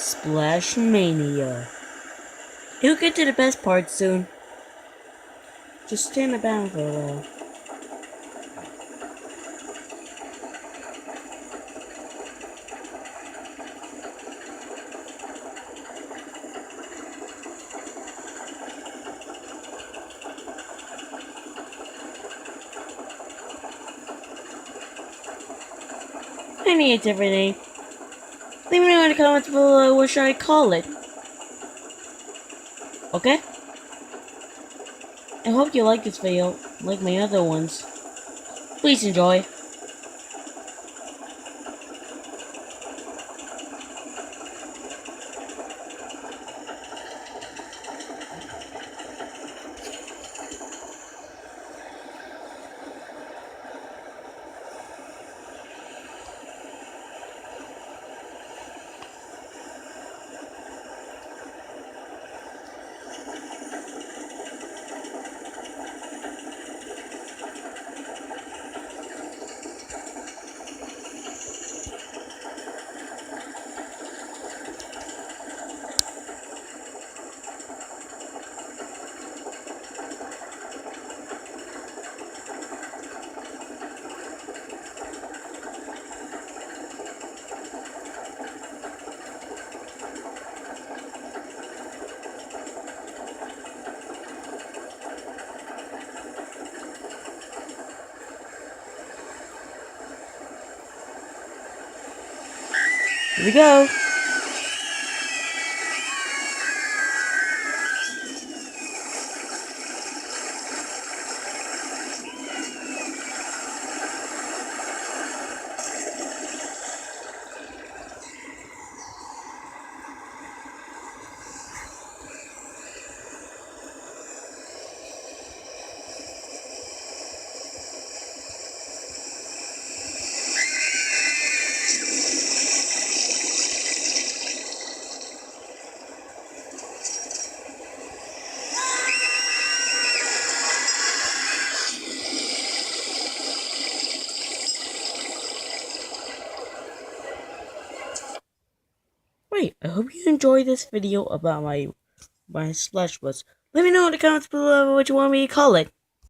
Splash Mania. You'll get to the best part soon. Just stay in the back for a while. I need a different name. Leave me know in the comments below what should I call it. Okay? I hope you like this video, like my other ones. Please enjoy. Here we go. Wait, I hope you enjoyed this video about my Splash Bus. Let me know in the comments below what you want me to call it.